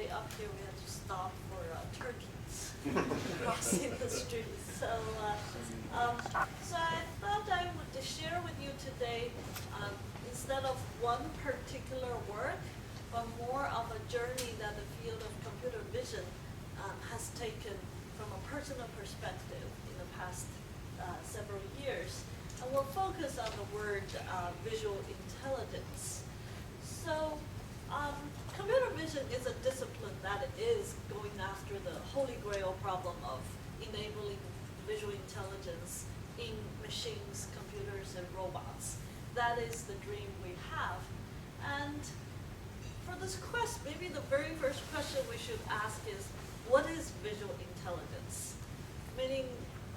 way up here we had to stop for turkeys crossing the street. So I thought I would share with you today, instead of one particular work, but more of a journey that the field of computer vision has taken from a personal perspective in the past several years. And we'll focus on the word visual intelligence. So computer vision is a discipline that is going after the holy grail problem of enabling visual intelligence in machines, computers, and robots. That is the dream we have. And for this quest, maybe the very first question we should ask is, what is visual intelligence? Meaning,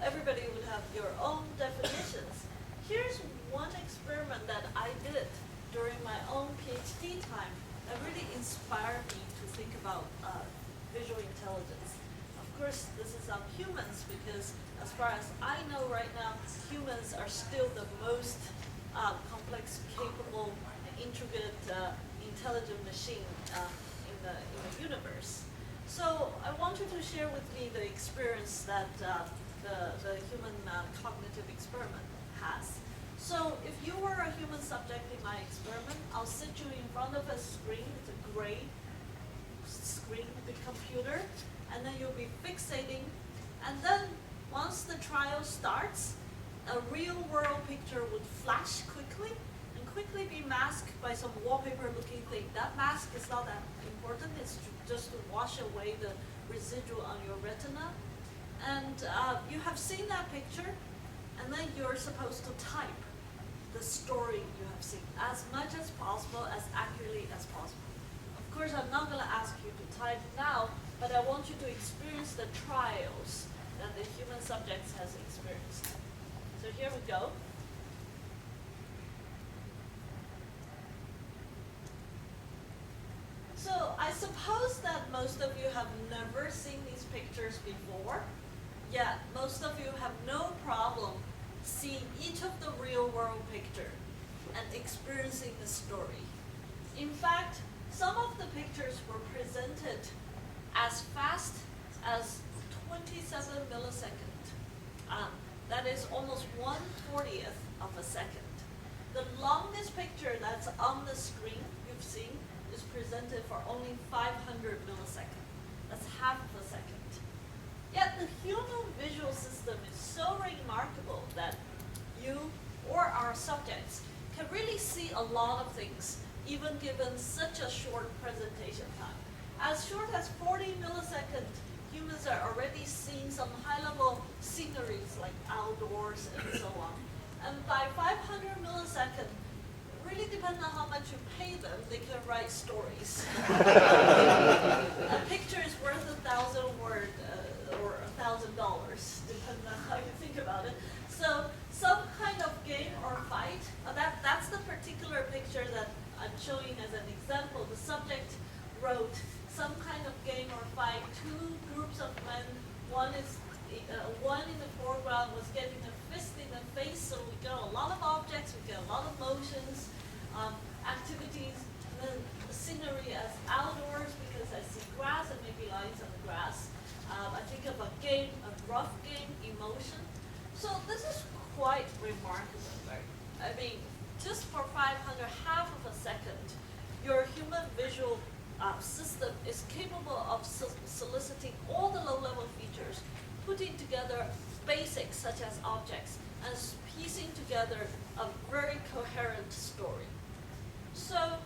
everybody would have your own definitions. Here's one experiment that I did during my own PhD time that really inspired me to think about visual intelligence. Of course, this is on humans because as far as I know right now, humans are still the most complex, capable, intricate, intelligent machine in the universe. So I wanted to share with me the experience that the human cognitive experiment has. So if you were a human subject in my experiment, I'll sit you in front of a screen. It's a gray screen, the computer, and then you'll be fixating. And then once the trial starts, a real-world picture would flash quickly and quickly be masked by some wallpaper-looking thing. That mask is not that important. It's just to wash away the residual on your retina. And you have seen that picture, and then you're supposed to type the story you have seen as much as possible, as accurately as possible. Of course, I'm not going to ask you to type now, but I want you to experience the trials that the human subjects has experienced. So here we go. So I suppose that most of you have never seen these pictures before, yet most of you have no problem seeing each of the real world picture and experiencing the story. In fact, some of the pictures were presented as fast as 27 milliseconds. That is almost 1/40th of a second. The longest picture that's on the screen you've seen is presented for only 500 milliseconds. That's half of a second. Yet the human visual system is so remarkable that you or our subjects can really see a lot of things, even given such a short presentation time. As short as 40 milliseconds, humans are already seeing some high-level sceneries like outdoors and so on. And by 500 milliseconds, really depends on how much you pay them, they can write stories. A picture is worth 1,000 words or $1,000, depending on how you think about it. So some kind of game or fight, that's the particular picture that I'm showing as an example. The subject wrote some kind of game or fight, two groups of men, one in the foreground was getting a fist in the face, so we got a lot of objects, we get a lot of motions, activities, and then the scenery as outdoors because I see grass and maybe lines on the grass. I think of a game, a rough game, emotion. So this is quite remarkable, right? I mean, just for 500, half of a second, your human visual system is capable of soliciting all the low-level features, putting together basics such as objects, and piecing together a very coherent story. So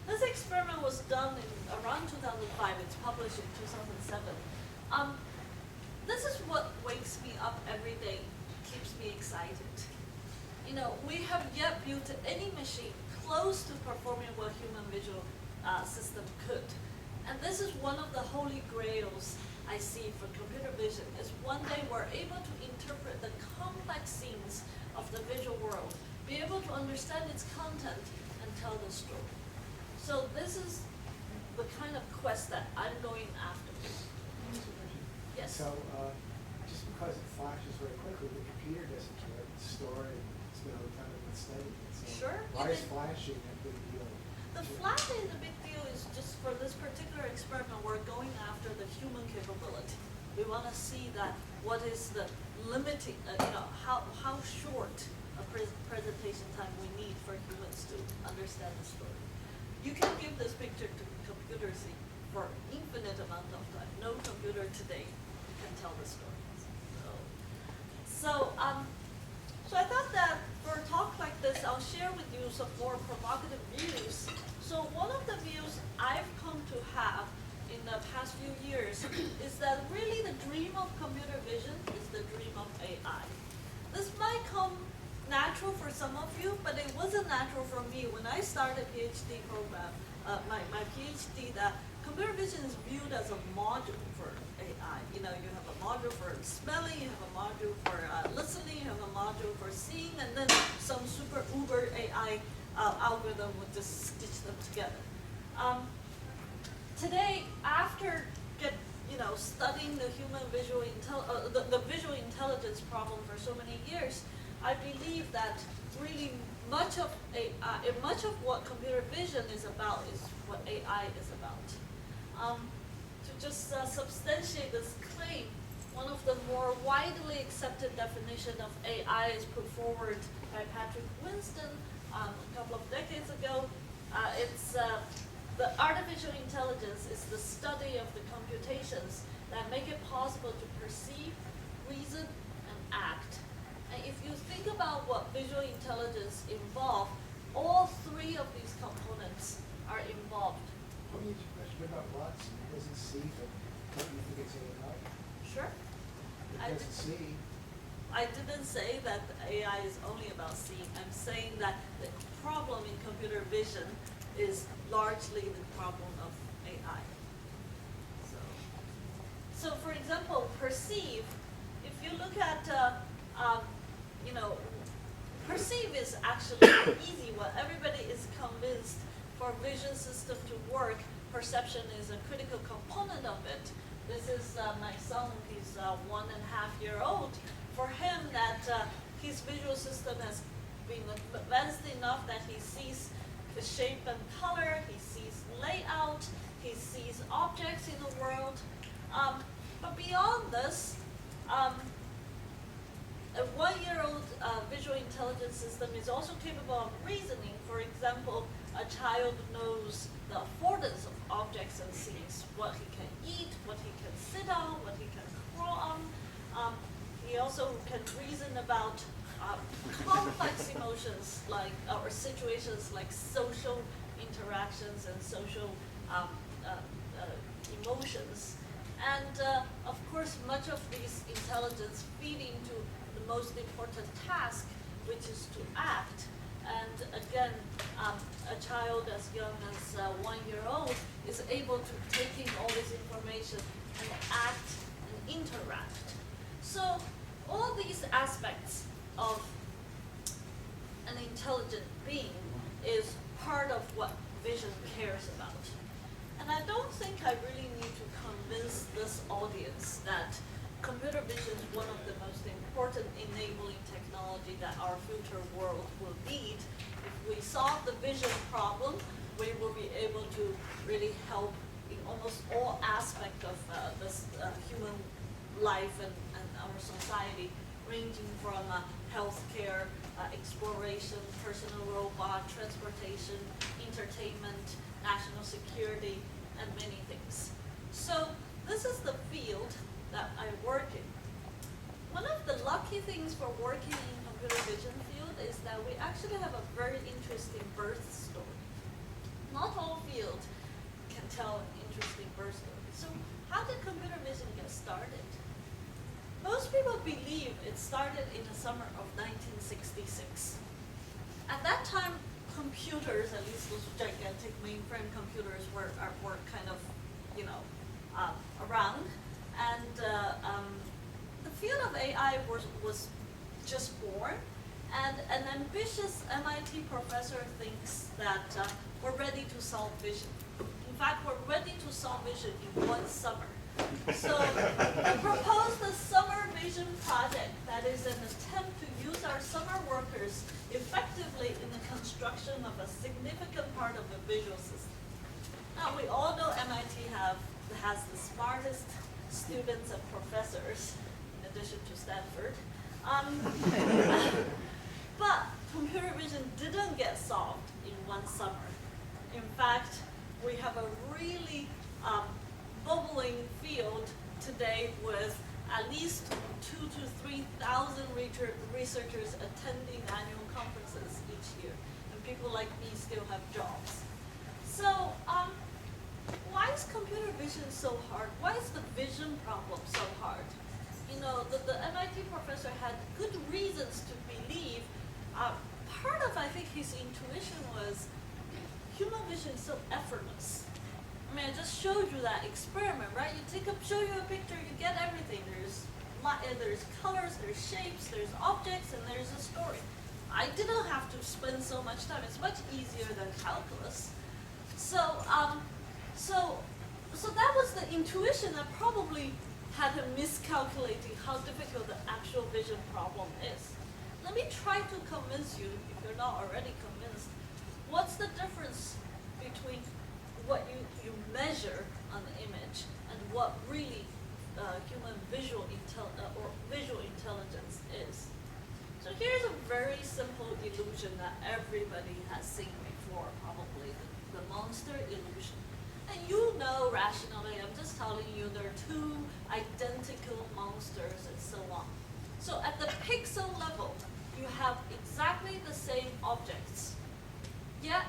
this experiment was done in around 2005. It's published in 2007. This is what wakes me up every day, keeps me excited. You know, we have yet built any machine close to performing what human visual system could. And this is one of the holy grails I see for computer vision, is one day we're able to interpret the complex scenes of the visual world, be able to understand its content, and tell the story. So this is the kind of quest that I'm going after. Yes? So just because it flashes very quickly, the computer doesn't care. It's stored and it's been over time and it's studied. So Sure. why is flashing a big deal? The flat is a big deal is just for this particular experiment, we're going after the human capability. We want to see that what is the limiting, how short a presentation time we need for humans to understand the story. You can give this picture to computers for infinite amount of time. No computer today can tell the story. So I thought that for a talk like this, I'll share with you some more provocative views. So one of the views I've come to have in the past few years is that really the dream of computer vision is the dream of AI. This might come natural for some of you, but it wasn't natural for me when I started PhD program, my PhD, that computer vision is viewed as a module for AI. You have a module for smelling, you have a module for listening, you have a module for seeing, and then some super uber AI algorithm would just stitch them together. Today, after studying the human the visual intelligence problem for so many years, I believe that really much of what computer vision is about is what AI is about. To just substantiate this claim, one of the more widely accepted definition of AI is put forward by Patrick Winston a couple of decades ago. It's the artificial intelligence is the study of the computations that make it possible to perceive, reason, and act. And if you think about what visual intelligence involves, all three of these components are involved. Let me ask you a question about Watson. It doesn't see, but don't you think it's AI? Sure. It doesn't see. I didn't say that AI is only about seeing. I'm saying that the problem in computer vision is largely the problem of AI. So for example, perceive. If you look at, perceive is actually easy. What everybody is convinced for vision system to work, perception is a critical component of it. This is my son. He's 1.5 years old. For him, that his visual system has been advanced enough that he sees the shape and color, he sees layout, he sees objects in the world. But beyond this, a 1-year-old visual intelligence system is also capable of reasoning. For example, a child knows the affordance of objects and sees what he can eat, what he can sit on, what he can crawl on. He also can reason about complex emotions or situations like social interactions and social emotions. And of course, much of these intelligence feed into the most important task, which is to act. And again, a child as young as 1 year old is able to take in all this information and act and interact. So all these aspects of an intelligent being is part of what vision cares about. And I don't think I really need to convince this audience that computer vision is one of the most important enabling technology that our future world will need. If we solve the vision problem, we will be able to really help in almost all aspects of this human life and our society, ranging from healthcare, exploration, personal robot, transportation, entertainment, national security, and many things. So this is the field that I work in. One of the lucky things for working in computer vision field is that we actually have a very interesting birth story. Not all fields can tell an interesting birth story. So how did computer vision get started? Most people believe it started in the summer of 1966. At that time, computers, at least those gigantic mainframe computers, were kind of, around, and the field of AI was just born, and an ambitious MIT professor thinks that we're ready to solve vision. In fact, we're ready to solve vision in 1 summer. So we proposed the Summer Vision project that is an attempt to use our summer workers effectively in the construction of a significant part of the visual system. Now, we all know MIT has the smartest students and professors, in addition to Stanford. But computer vision didn't get solved in one summer. In fact, we have a really bubbling field today with at least 2,000 to 3,000 researchers attending annual conferences each year, and people like me still have jobs. So, why is computer vision so hard? Why is the vision problem so hard? You know, the MIT professor had good reasons to believe. Part of, I think, his intuition was human vision is so effortless. I mean, I just showed you that experiment, right? Show you a picture, you get everything. There's colors, there's shapes, there's objects, and there's a story. I didn't have to spend so much time. It's much easier than calculus. So that was the intuition that probably had him miscalculating how difficult the actual vision problem is. Let me try to convince you, if you're not already convinced, what's the difference between what you measure on the image and what really human visual intelligence is. So here's a very simple illusion that everybody has seen before, probably, the monster illusion. And you know rationally, I'm just telling you there are two identical monsters and so on. So at the pixel level, you have exactly the same objects, yet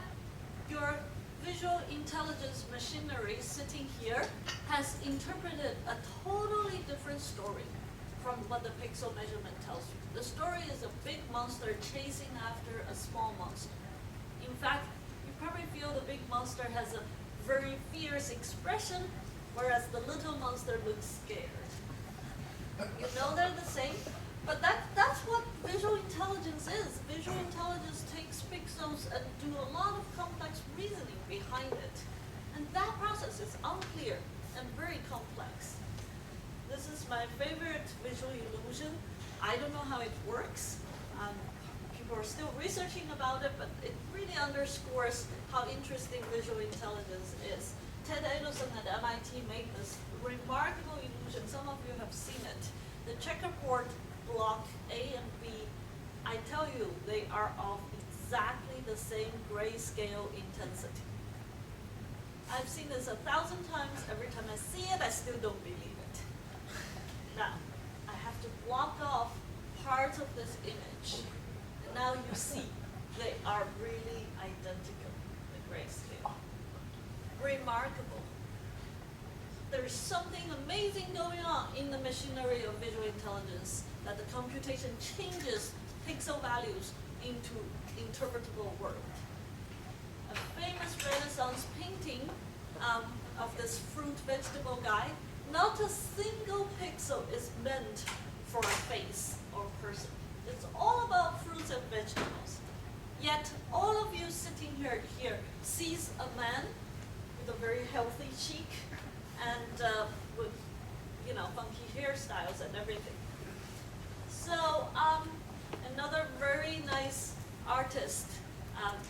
your visual intelligence machinery sitting here has interpreted a totally different story from what the pixel measurement tells you. The story is a big monster chasing after a small monster. In fact, you probably feel the big monster has a very fierce expression, whereas the little monster looks scared. You know they're the same, but that's what visual intelligence is. Visual intelligence takes pixels and do a lot of complex reasoning behind it. And that process is unclear and very complex. This is my favorite visual illusion. I don't know how it works. People are still researching about it, but it really underscores how interesting visual intelligence is. Ted Adelson at MIT made this remarkable illusion. Some of you have seen it. The checkerboard block A and B, I tell you, they are of exactly the same grayscale intensity. I've seen this 1,000 times. Every time I see it, I still don't believe it. Now, I have to block off parts of this image. And now you see they are really identical, the grayscale. Remarkable. There's something amazing going on in the machinery of visual intelligence, that the computation changes pixel values into interpretable world. A famous Renaissance painting of this fruit vegetable guy, not a single pixel is meant for a face or person. It's all about fruits and vegetables. Yet all of you sitting here sees a man with a very healthy cheek and with funky hairstyles and everything. So another very nice artist,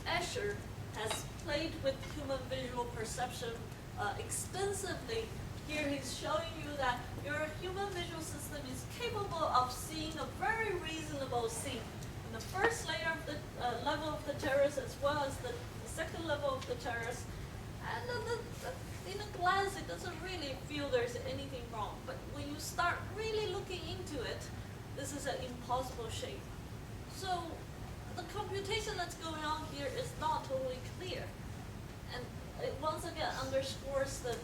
Escher, has played with human visual perception extensively. Here he's showing you that your human visual system is capable of seeing a very reasonable scene in the first layer of the level of the terrace, as well as the second level of the terrace. And in a glance, it doesn't really feel there's anything wrong. But when you start really looking into it, this is an impossible shape. So the computation that's going on here is not totally clear. And it once again underscores the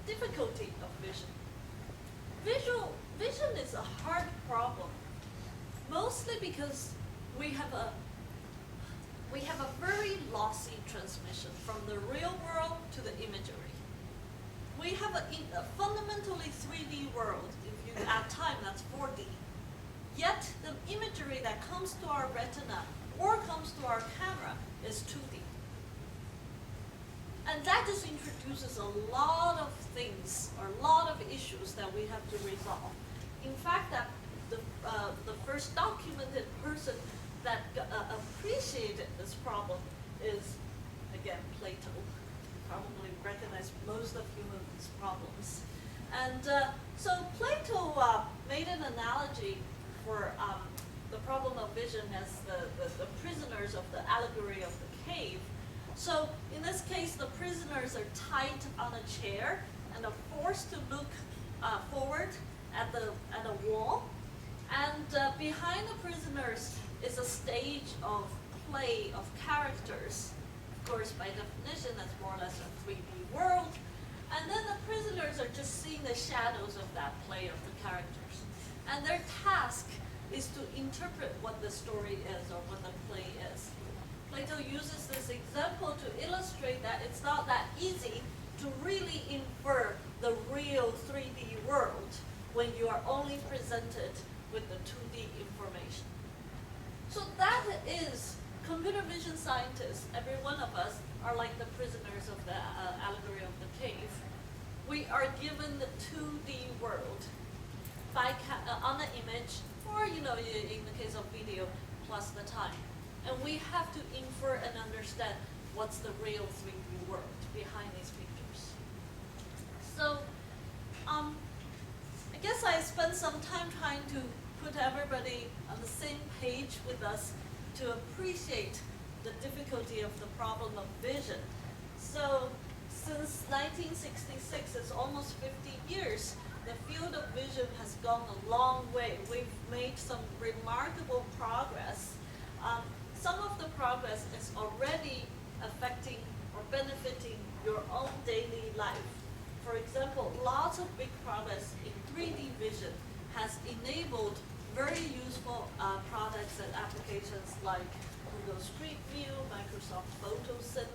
difficulty of vision. Vision is a hard problem, mostly because we have a very lossy transmission from the real world to the imagery. We have a fundamentally 3D world. If you add time, that's 4D. Yet the imagery that comes to our retina or comes to our camera is 2D. And that just introduces a lot of things or a lot of issues that we have to resolve. In fact, that the first documented person that appreciated this problem is, again, Plato. Probably recognize most of humans' problems. And so Plato made an analogy for the problem of vision as the prisoners of the allegory of the cave. So in this case, the prisoners are tied on a chair and are forced to look forward at a wall. And behind the prisoners is a stage of play of characters. Of course, by definition, that's more or less a 3D world. And then the prisoners are just seeing the shadows of that play of the characters. And their task is to interpret what the story is or what the play is. Plato uses this example to illustrate that it's not that easy to really infer the real 3D world when you are only presented with the 2D information. So that is, computer vision scientists, every one of us, are like the prisoners of the allegory of the cave. We are given the 2D world on the image, or in the case of video, plus the time. And we have to infer and understand what's the real 3D world behind these pictures. So, I guess I spent some time trying to put everybody on the same page with us to appreciate the difficulty of the problem of vision. So, since 1966, it's almost 50 years, the field of vision has gone a long way. We've made some remarkable progress. Some of the progress is already affecting or benefiting your own daily life. For example, lots of big progress in 3D vision has enabled very useful products and applications like Google Street View, Microsoft PhotoSync.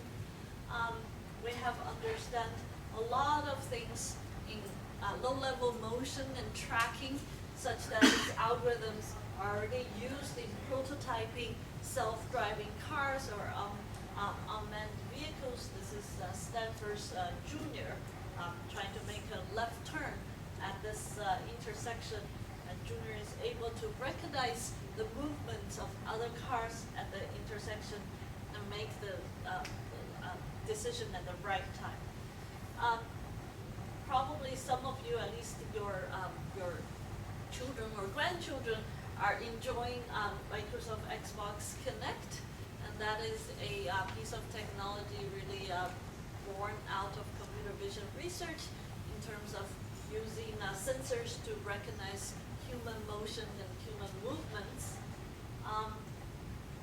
We have understand a lot of things in low-level motion and tracking, such that these algorithms are already used in prototyping self-driving cars or unmanned vehicles. This is Stanford's Junior trying to make a left turn at this intersection, and Junior is able to recognize the movements of other cars at the intersection and make the decision at the right time. Probably some of you, at least your children or grandchildren, are enjoying Microsoft Xbox Kinect, and that is a piece of technology really born out of computer vision research in terms of using sensors to recognize human motion and human movements.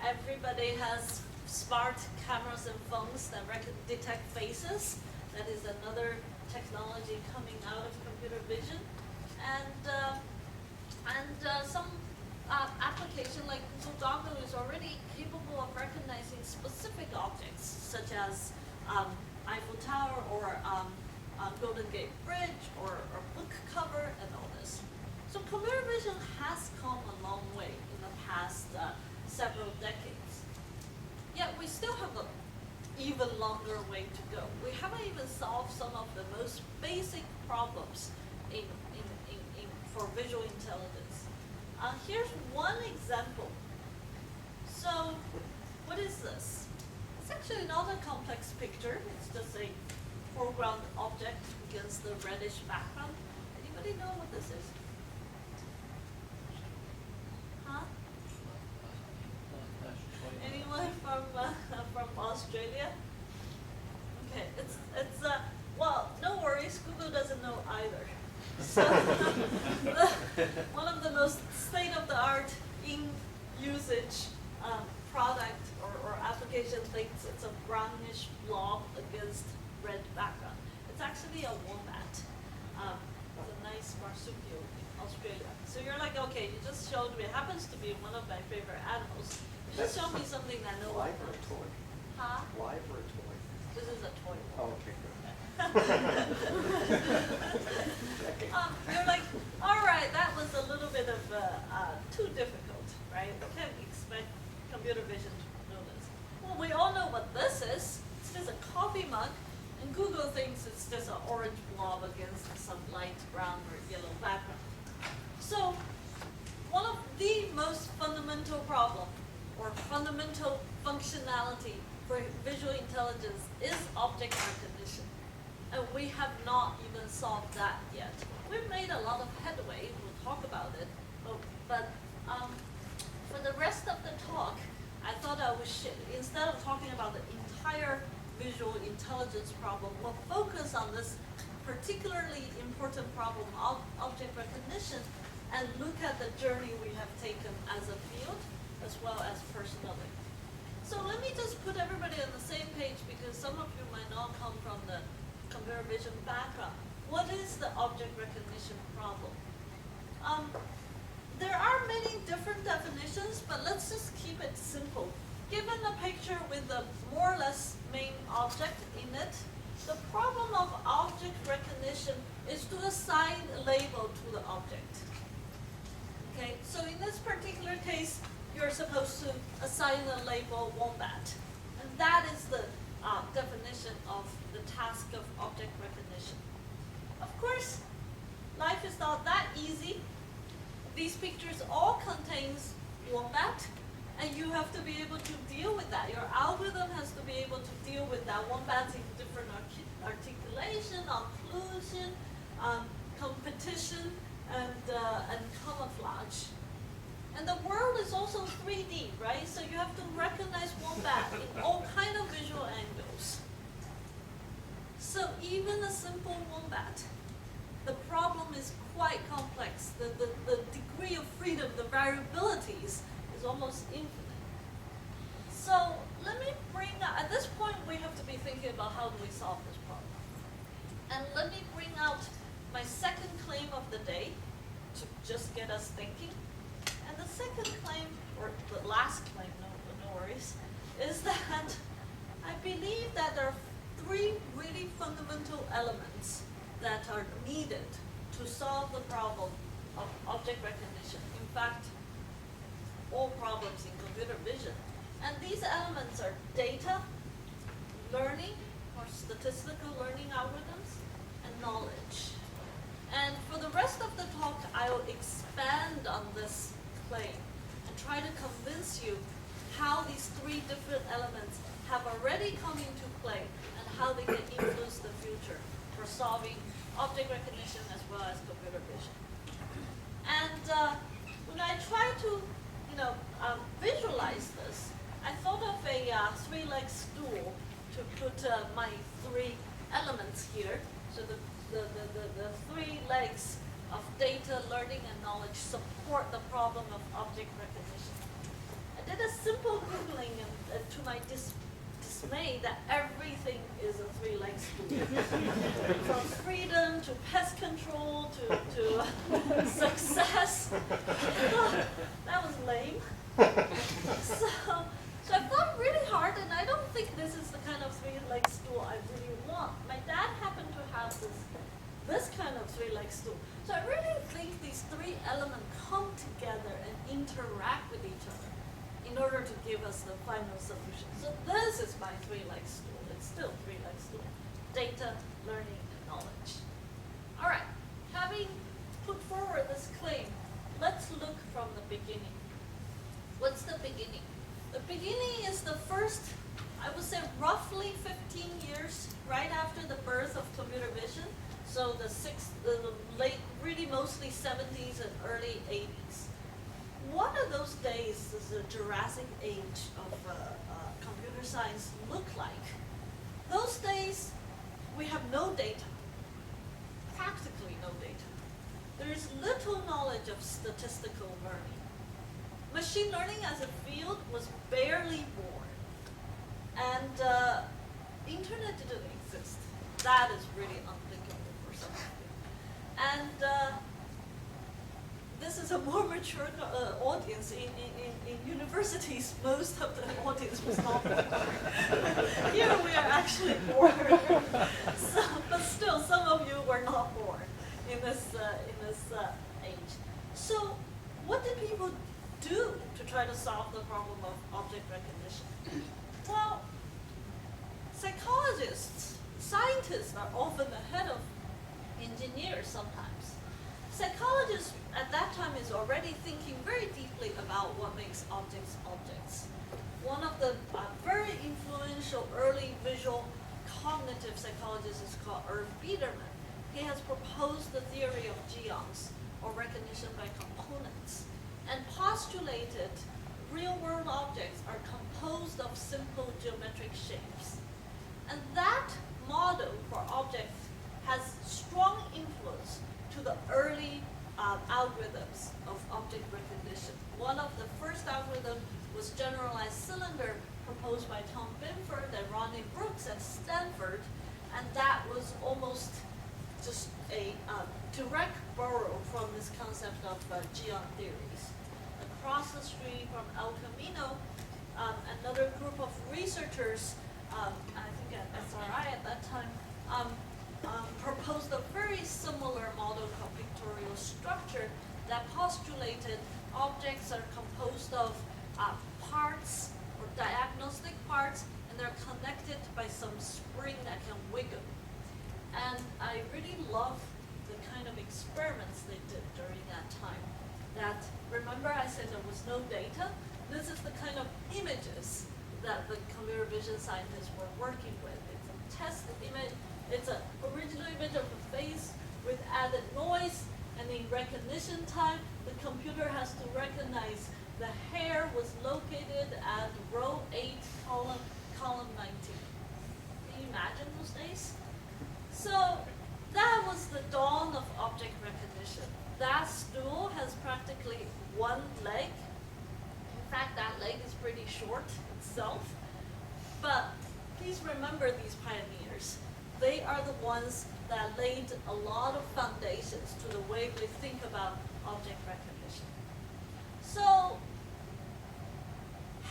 Everybody has smart cameras and phones that detect faces. That is another technology coming out of computer vision. And some application like Google Doggo is already capable of recognizing specific objects, such as Eiffel Tower or Golden Gate Bridge or book cover and all this. So computer vision has come a long way in the past several decades. Yet we still have an even longer way to go. We haven't even solved some of the most basic problems for visual intelligence. Here's one example. So, what is this? It's actually not a complex picture. It's just a foreground object against the reddish background. Anybody know what this is? Huh? Anyone from Australia? Okay, it's well, no worries. Google doesn't know either. So, one of the most state-of-the-art in usage product or application thinks it's a brownish blob against red background. It's actually a wombat. It's a nice marsupial in Australia. So you're like, okay, you just showed me. It happens to be one of my favorite animals. You just showed me something that no one Live or a knows. toy? Huh? Live or a toy? This is a toy. Oh, okay, good. You're like, all right, that was a little bit of too difficult, right? We can't expect computer vision to know this. Well, we all know what this is. This is a coffee mug, and And Google thinks it's just an orange blob against some light brown or yellow background. So one of the most fundamental problem or fundamental functionality for visual intelligence is object recognition. And we have not even solved that yet. We've made a lot of headway, we'll talk about it, but for the rest of the talk, I thought I would instead of talking about the entire visual intelligence problem, we'll focus on this particularly important problem of object recognition and look at the journey we have taken as a field as well as personally. So let me just put everybody on the same page because some of you might not come from the computer vision background. What is the object recognition problem? There are many different definitions, but let's just keep it simple. Given a picture with a more or less main object in it, the problem of object recognition is to assign a label to the object. Okay, so in this particular case, you're supposed to assign a label wombat. And that is the definition of the task of object recognition. Of course, life is not that easy. These pictures all contains wombat, and you have to be able to deal with that. Your algorithm has to be able to deal with that wombat in different articulation, occlusion, competition, and camouflage. And the world is also 3D, right? So you have to recognize wombat in all kind of visual angles. So even a simple wombat, the problem is quite complex. The degree of freedom, the variabilities is almost infinite. So let me bring out, at this point we have to be thinking about how do we solve this problem. And let me bring out my second claim of the day to just get us thinking. And the second claim, or the last claim, no worries, is that I believe that there are three really fundamental elements that are needed to solve the problem of object recognition. In fact, all problems in computer vision. And these elements are data, learning, or statistical learning algorithms, and knowledge. And for the rest of the talk, I will expand on this claim and try to convince you how these three different elements have already come into play and how they can influence the future for solving object recognition as well as computer vision. And when I try to, visualize this, I thought of a three-leg stool to put my three elements here. So the three legs of data, learning, and knowledge support the problem of object recognition. I did a simple Googling and to my dismay that everything is a three-leg stool. From freedom to pest control to success. That was lame. So I thought really hard, and I don't think this is the kind of three-leg stool I really want. My dad happened to have this kind of three-leg stool. So I really think these three elements come together and interact with each other in order to give us the final solution. So this is my three-leg stool. It's still three-leg stool. Data, learning, and knowledge. All right, having put forward this claim, let's look from the beginning. What's the beginning? The beginning is the first, I would say roughly 15 years right after the birth of computer vision. So the late, really mostly 70s and early 80s. What do those days, the Jurassic age of computer science, look like? Those days, we have no data, practically no data. There is little knowledge of statistical learning. Machine learning as a field was barely born. And internet didn't exist. That is really unthinkable for some of you. And this is a more mature audience. In universities, most of the audience was not born. Here we are actually born. But still, some of you were not born in this age. So what did people do to try to solve the problem of object recognition? Well, psychologists scientists are often ahead of engineers sometimes. Psychologists at that time is already thinking very deeply about what makes objects objects. One of the very influential early visual cognitive psychologists is called Irv Biederman. He has proposed the theory of geons, or recognition by components, and postulated real-world objects are composed of simple geometric shapes. And that model for objects has strong influence to the early algorithms of object recognition. One of the first algorithms was generalized cylinder, proposed by Tom Binford and Ronnie Brooks at Stanford, and that was almost just a direct borrow from this concept of geon theories. Across the street from El Camino, another group of researchers, I think at SRI at that time, proposed a very similar model called pictorial structure that postulated objects are composed of parts or diagnostic parts, and they're connected by some spring that can wiggle. And I really love the kind of experiments they did during that time. That, remember I said there was no data? This is the kind of images that the computer vision scientists were working with. It's a test image, it's an original image of the face with added noise, and in recognition time, the computer has to recognize the hair was located at row 8, column 19. Can you imagine those days? So that was the dawn of object recognition. That stool has practically one leg. In fact, that leg is pretty short itself. But please remember these pioneers. They are the ones that laid a lot of foundations to the way we think about object recognition. So,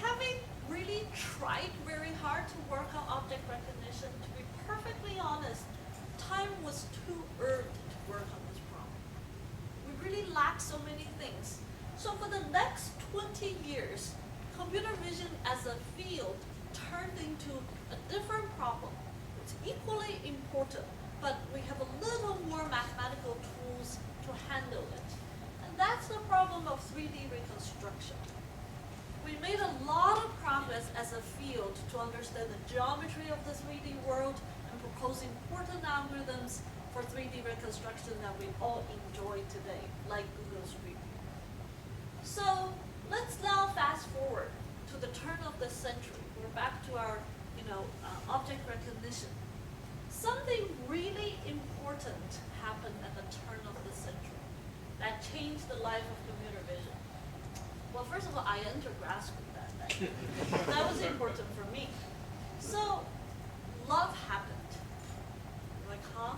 having really tried very hard to work on object recognition, to be perfectly honest, time was too early to work on this problem. We really lacked so many things. So for the next 20 years, computer vision as a field turned into a different problem. It's equally important, but we have a little more mathematical tools to handle it. And that's the problem of 3D reconstruction. We made a lot of progress as a field to understand the geometry of the 3D world and propose important algorithms for 3D reconstruction that we all enjoy today, like Google Street View. So let's now fast forward to the turn of the century. We're back to our object recognition. Something really important happened at the turn of the century that changed the life of computer vision. Well, first of all, I entered grad school that day. That was important for me. So, love happened. Like, huh?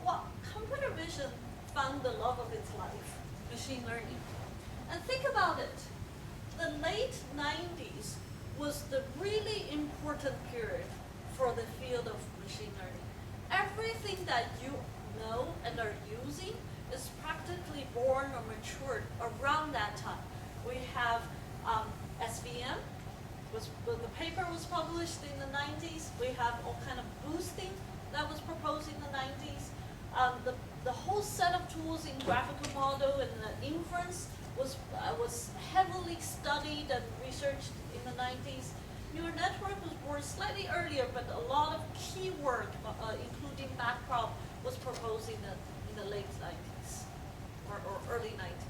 Well, computer vision found the love of its life, machine learning. And think about it. The late 90s was the really important period for the field of machine learning. Everything that you know and are using is practically born or matured around that time. We have SVM, the paper was published in the 90s. We have all kind of boosting that was proposed in the 90s. The whole set of tools in graphical model and inference was heavily studied and researched in the 90s. Neural network was born slightly earlier, but a lot of key work, including backprop, was proposed in the late 90s or early 90s.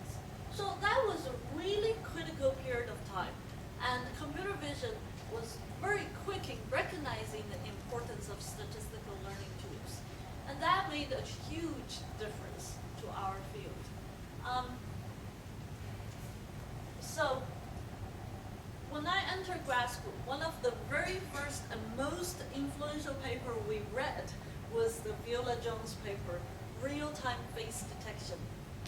So that was a really critical period of time, and computer vision was very quick in recognizing the importance of statistical learning tools, and that made a huge difference to our field. So when I entered grad school, one of the very first and most influential paper we read was the Viola Jones paper, Real-Time Face Detection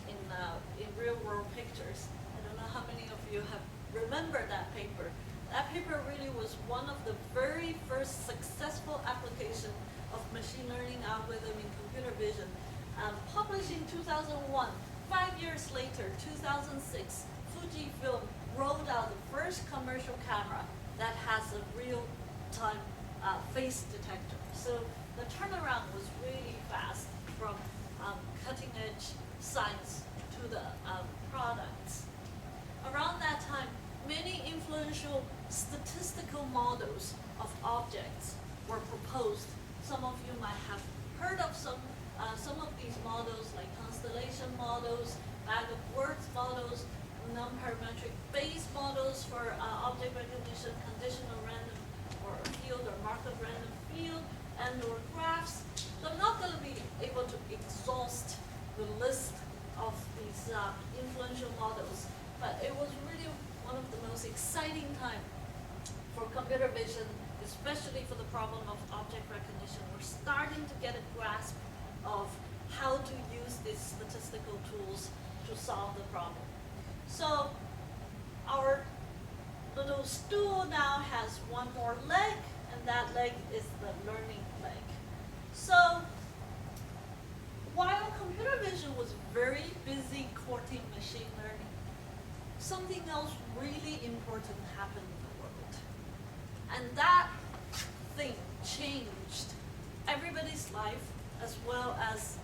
in Real-World Pictures. I don't know how many of you have remembered that paper. That paper really was one of the very first successful application of machine learning algorithm in computer vision. Published in 2001, 5 years later, 2006, Fujifilm rolled out the first commercial camera that has a real-time face detector. So the turnaround was really fast from cutting edge science to the products. Around that time, many influential statistical models of objects were proposed. Some of you might have heard of some of these models, like constellation models, bag of words models, non-parametric Bayes models for object recognition, conditional random or field or Markov random field, and or graphs. So I'm not going to be able to exhaust the list of these influential models, but it was really one of the most exciting time for computer vision, especially for the problem of object recognition. We're starting to get a grasp of how to use these statistical tools to solve the problem. So our little stool now has one more leg, and that leg is the learning leg. So while computer vision was very busy courting machine learning, something else really important happened in the world. And that thing changed everybody's life as well as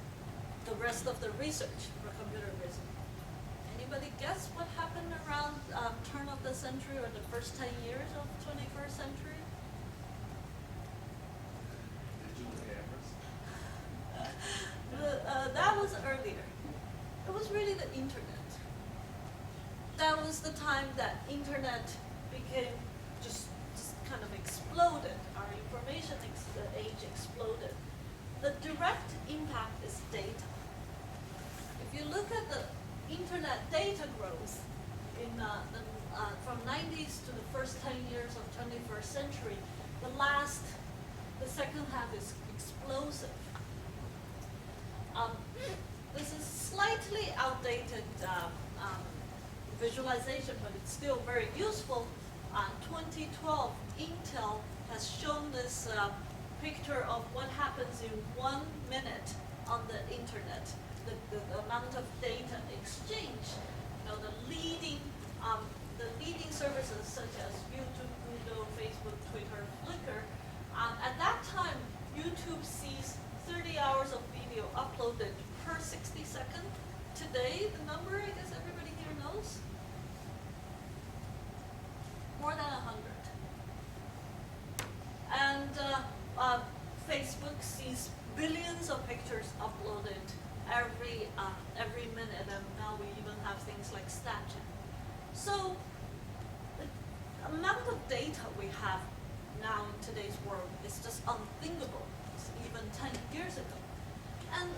the rest of the research for computer vision. Anybody guess what happened around turn of the century or the first 10 years of 21st century? That was earlier. It was really the internet. That was the time that internet became just kind of exploded. Our information age exploded. The direct impact is data. If you look at the internet data growth in from 90s to the first 10 years of 21st century, the second half is explosive. This is slightly outdated visualization, but it's still very useful. 2012, Intel has shown this picture of what happens in 1 minute on the internet, the amount of data exchange. The leading services such as YouTube, Google, Facebook, Twitter, Flickr. At that time, YouTube sees 30 hours of video uploaded per 60 seconds. Today, the number, I guess everybody here knows, more than 100. And Facebook sees billions of pictures uploaded every minute, and now we even have things like Snapchat. So the amount of data we have now in today's world is just unthinkable, even 10 years ago. And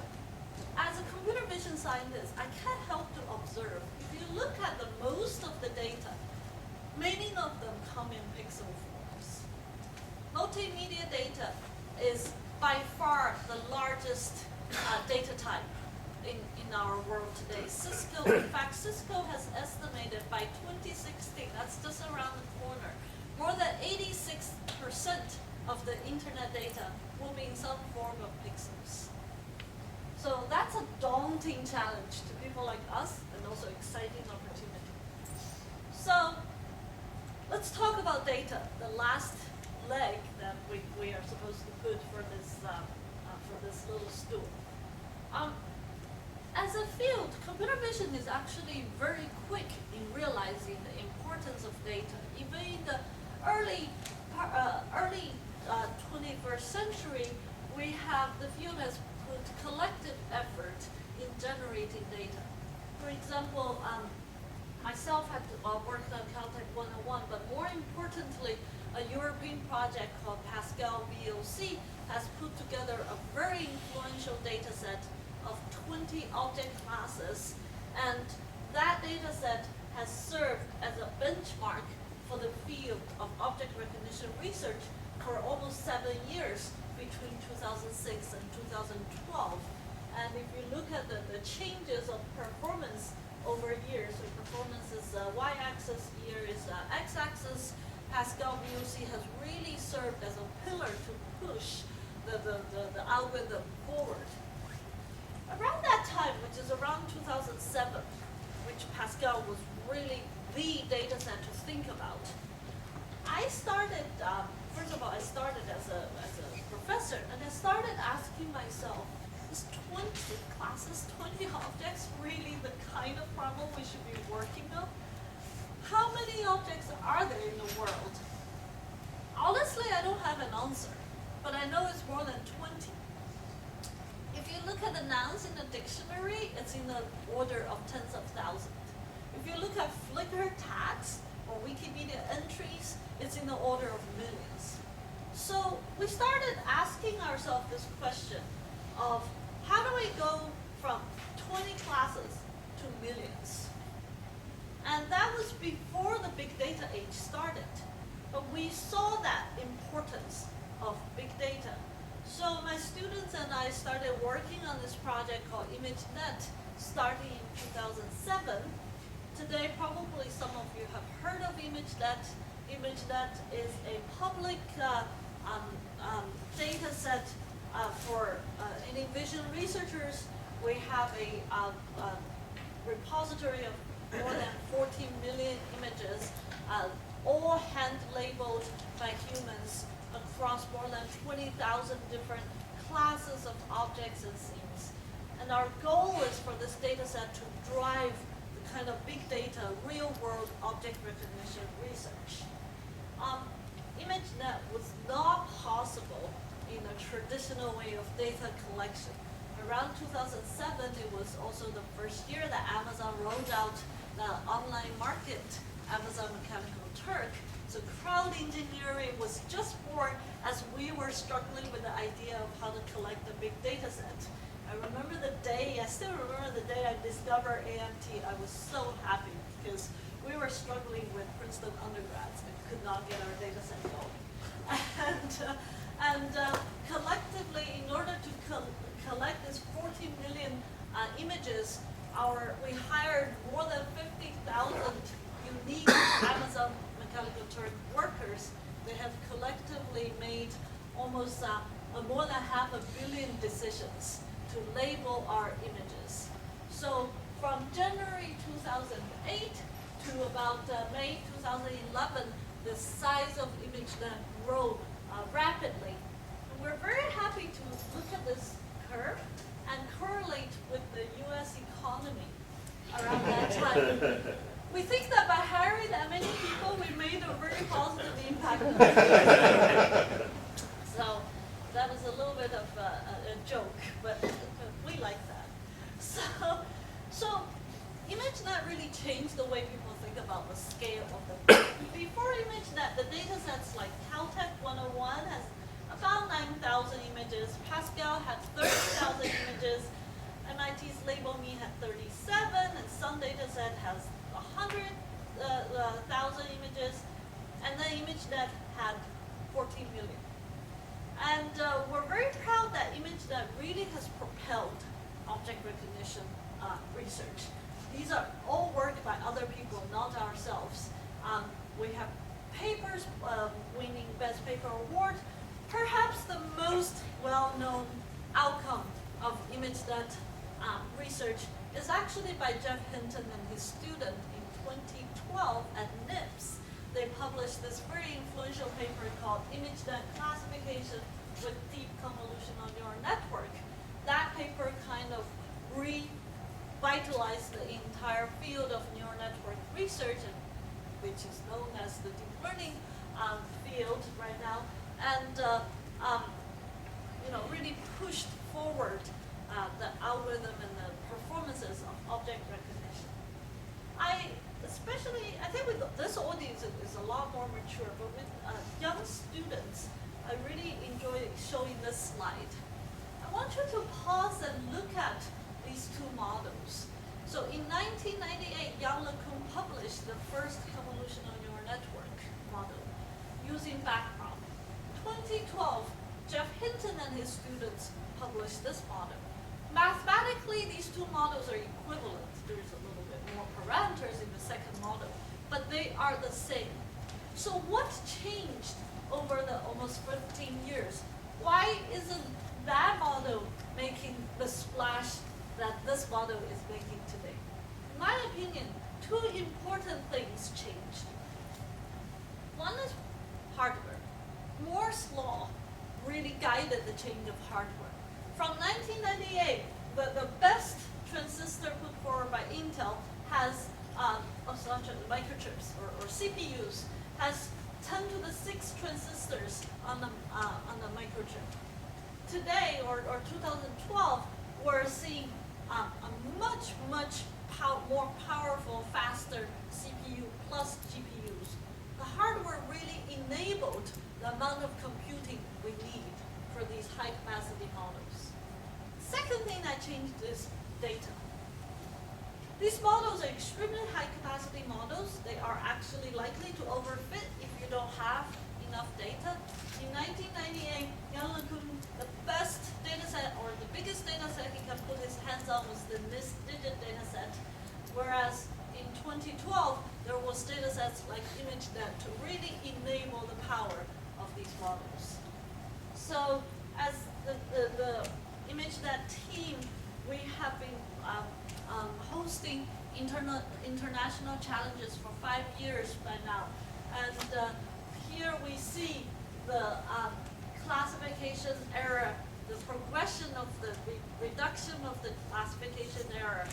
as a computer vision scientist, I can't help to observe, if you look at the most of the data, many of them come in pixel forms. Multimedia data is by far the largest data type in our world today. In fact, Cisco has estimated by 2016, that's just around the corner, more than 86% of the internet data will be in some form of pixels. So that's a daunting challenge to people like us, and also exciting opportunity. So let's talk about data, the last leg that we are supposed to put for this little stool. As a field, computer vision is actually very quick in realizing the importance of data. Even in the early 21st century, the field has put collective effort in generating data. For example, myself had worked on Caltech 101, but more importantly, a European project called Pascal VOC has put together a very influential data set of 20 object classes, and that data set has served as a benchmark for the field of object recognition research for almost 7 years between 2006 and 2012. And if you look at the changes of performance over years, so performance is y-axis, here is x-axis, Pascal VOC has really served as a pillar to push the algorithm forward. Around that time, which is around 2007, which Pascal was really the data set to think about, I started first of all, I started as a professor, and I started asking myself, is 20 classes, 20 objects really the kind of problem we should be working on? How many objects are there in the world? Honestly, I don't have an answer, but I know it's more than 20. If you look at the nouns in the dictionary, it's in the order of tens of thousands. If you look at Flickr tags or Wikipedia entries, it's in the order of millions. So we started asking ourselves this question of how do we go from 20 classes to millions? And that was before the big data age started. But we saw that importance of big data. So my students and I started working on this project called ImageNet starting in 2007. Today, probably some of you have heard of ImageNet. ImageNet is a public data set for any vision researchers. We have a repository of more than 14 million images, all hand-labeled by humans across more than 20,000 different classes of objects and scenes. And our goal is for this data set to drive the kind of big data, real-world object recognition research. ImageNet was not possible in a traditional way of data collection. Around 2007, it was also the first year that Amazon rolled out the online market, Amazon Mechanical Turk. So crowd engineering was just born as we were struggling with the idea of how to collect a big data set. I still remember the day I discovered AMT. I was so happy because we were struggling with Princeton undergrads and could not get our data set going. And collectively, in order to collect this 14 million images, we hired more than 50,000 unique Amazon Mechanical Turk workers. They have collectively made almost more than 500 million decisions to label our images. So from January 2008 to about May 2011, the size of ImageNet grew rapidly. And we're very happy to look at this curve and correlate with the US economy around that time. We think that by hiring that many people, we made a very positive impact. So that was a little bit of a joke, but we like that. So ImageNet really changed the way people think about the scale of the before ImageNet, the data sets like Caltech 101 has about 9,000 images, Pascal had 30,000 images, MIT's LabelMe had 37, and some data set has 100,000 images, and then ImageNet had 14 million. And we're very proud that ImageNet really has propelled object recognition research. These are all work by other people, not ourselves. We have papers winning Best Paper Award. Perhaps the most well-known outcome of ImageNet research is actually by Geoff Hinton and his student in 2012 at NIPS. They published this very influential paper called ImageNet Classification with Deep Convolutional Neural Network. That paper kind of revitalized the entire field of neural network research, which is known as the deep learning field right now, and really pushed forward the algorithm and the performances of object recognition. I think with this audience is a lot more mature, but with young students, I really enjoy showing this slide. I want you to pause and look at these two models. So in 1998, Yang LeCun published the first convolutional neural network model using background. 2012, Geoff Hinton and his students published this model. Mathematically, these two models are equivalent. There's a little bit more parameters in the second model, but they are the same. So what changed over the almost 15 years? Why isn't that model making the splash that this model is making today? In my opinion, two important things changed. One is hardware. Moore's law really guided the change of hardware. From 1998, the best transistor put forward by Intel has, microchips or CPUs, has 10 to the 6 transistors on the microchip. Today, or 2012, we're seeing a much more powerful, faster CPU plus GPUs. The hardware really enabled the amount of computing we need for these high capacity models. Second thing that changed is data. These models are extremely high capacity models. They are actually likely to overfit if you don't have enough data. In 1998, Yann LeCun, the best data set or the biggest data set he can put his hands on was the NIST digit data set. Whereas in 2012, there was data sets like ImageNet to really enable the power of these models. So as the ImageNet team, we have been hosting international challenges for 5 years by now. And here we see the classification error, the progression of the reduction of the classification error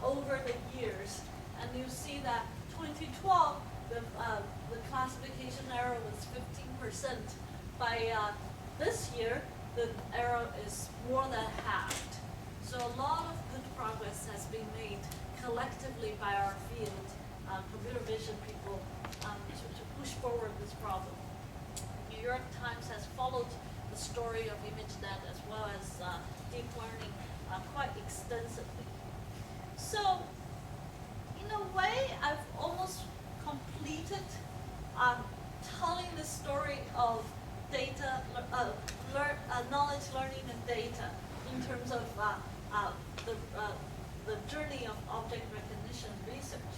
over the years. And you see that 2012, the classification error was 15%. By this year, the error is more than halved. So a lot of good progress has been made collectively by our field, computer vision people, to push forward this problem. New York Times has followed the story of ImageNet as well as deep learning quite extensively. So, in a way, I've almost completed telling the story of data, knowledge, learning, and data in terms of the journey of object recognition research.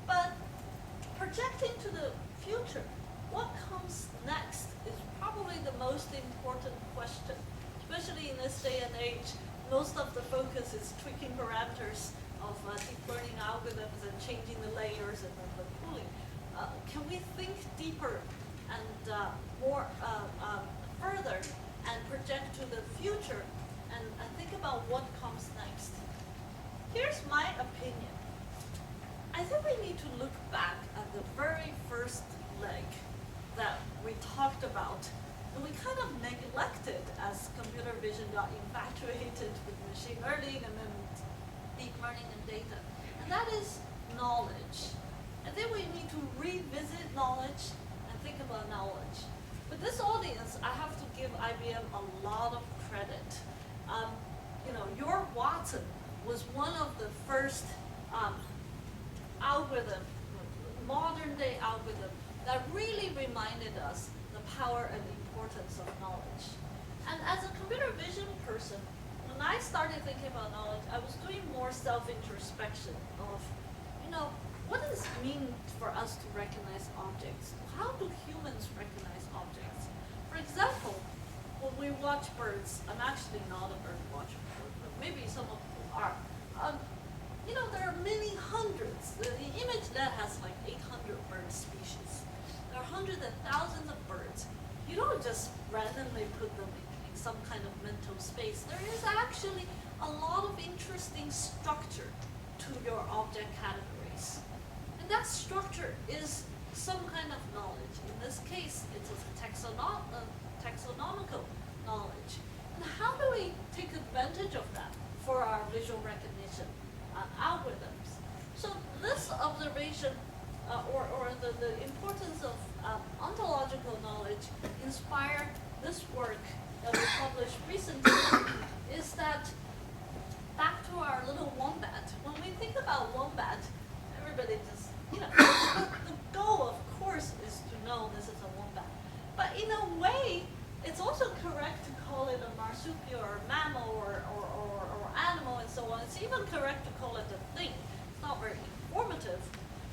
But projecting to the future, what comes next is probably the most important question, especially in this day and age. Most of the focus is tweaking parameters of deep learning algorithms and changing the layers and the pooling. Can we think deeper and more further and project to the future and think about what comes next? Here's my opinion. I think we need to look back at the very first leg that we talked about, and we kind of neglected as computer vision got infatuated with machine learning and then deep learning and data, and that is knowledge. I think we need to revisit knowledge and think about knowledge. With this audience, I have to give IBM a lot of credit. Your Watson was one of the first algorithm, modern day algorithm, that really reminded us the power and the importance of knowledge. And as a computer vision person, when I started thinking about knowledge, I was doing more self-introspection of, what does it mean for us to recognize objects? How do humans recognize objects? For example, when we watch birds, I'm actually not a bird watcher, but maybe some of you are. There are many hundreds. The ImageNet has like 800 bird species. There are hundreds and thousands of birds. You don't just randomly put them in some kind of mental space. There is actually a lot of interesting structure to your object categories. And that structure is some kind of knowledge. In this case, it's a taxonomical knowledge. And how do we take advantage of that for our visual recognition algorithms? So this observation, or the importance of ontological knowledge, inspired this work that we published recently, is that back to our little wombat. When we think about wombat, everybody just, the goal, of course, is to know this is a wombat. But in a way, it's also correct to call it a marsupial or mammal or animal and so on. It's even correct to call it a thing. It's not very informative.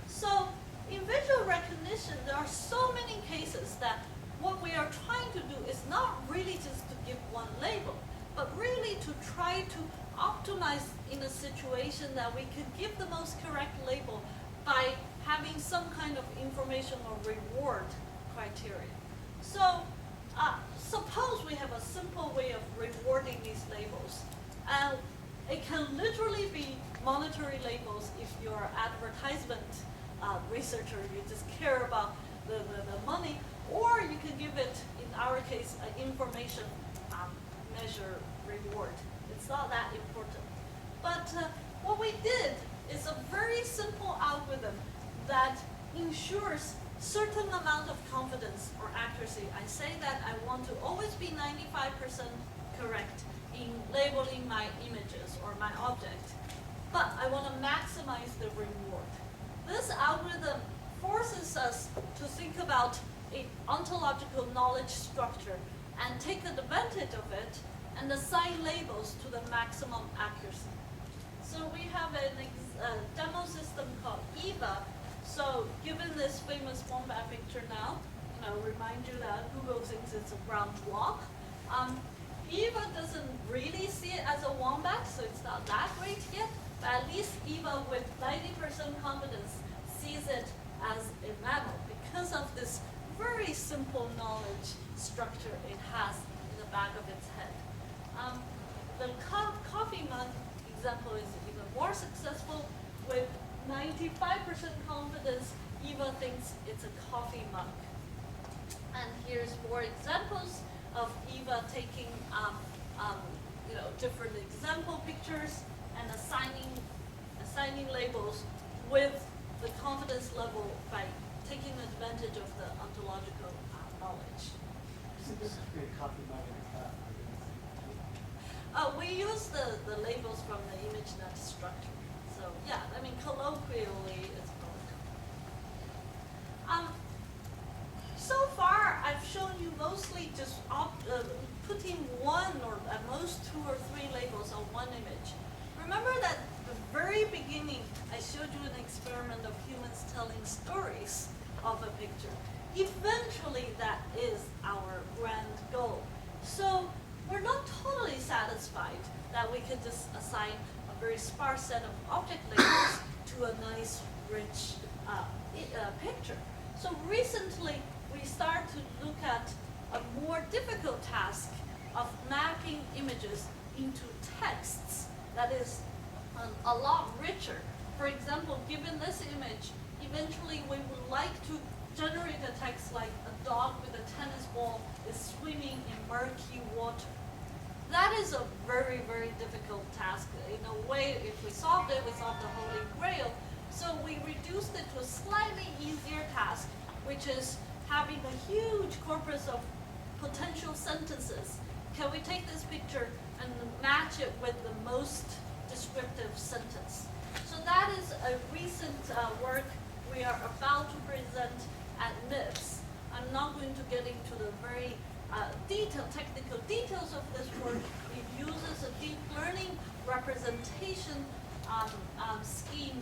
So in visual recognition, there are so many cases that what we are trying to do is not really just to give one label, but really to try to optimize in a situation that we can give the most correct label by having some kind of information or reward criteria. So suppose we have a simple way of rewarding these labels. And it can literally be monetary labels if you're advertisement researcher, you just care about the money, or you can give it, in our case, an information measure reward. It's not that important. But what we did is a very simple algorithm that ensures certain amount of confidence or accuracy. I say that I want to always be 95% correct in labeling my images or my object, but I want to maximize the reward. This algorithm forces us to think about an ontological knowledge structure and take advantage of it and assign labels to the maximum accuracy. So we have a demo system called EVA. So given this famous wombat picture now, remind you that Google thinks it's a brown block. EVA doesn't really see it as a wombat, so it's not that great yet, but at least EVA with 90% confidence sees it as a mammal because of this very simple knowledge structure it has in the back of its head. The coffee mug example is even more successful. With 95% confidence, EVA thinks it's a coffee mug. And here's more examples of EVA taking different example pictures and assigning labels with the confidence level by taking advantage of the ontological knowledge. So this is pretty coffee mug and a cup. We use the labels from the ImageNet structure. So yeah, colloquially it's both. So far I've shown you mostly just putting one or at most 2 or 3 labels on one image. Remember that at the very beginning I showed you an experiment of humans telling stories of a picture. Eventually that is our grand goal. So we're not totally satisfied that we can just assign a very sparse set of object labels to a nice, rich picture. So recently, we start to look at a more difficult task of mapping images into texts that is a lot richer. For example, given this image, eventually we would like to generate a text like a dog with a tennis ball is swimming in murky water. That is a very, very difficult task. In a way, if we solved it, we solved the Holy Grail. So we reduced it to a slightly easier task, which is having a huge corpus of potential sentences. Can we take this picture and match it with the most descriptive sentence? So that is a recent work we are about to present at MIPS. I'm not going to get into the very technical details of this work. It uses a deep learning representation scheme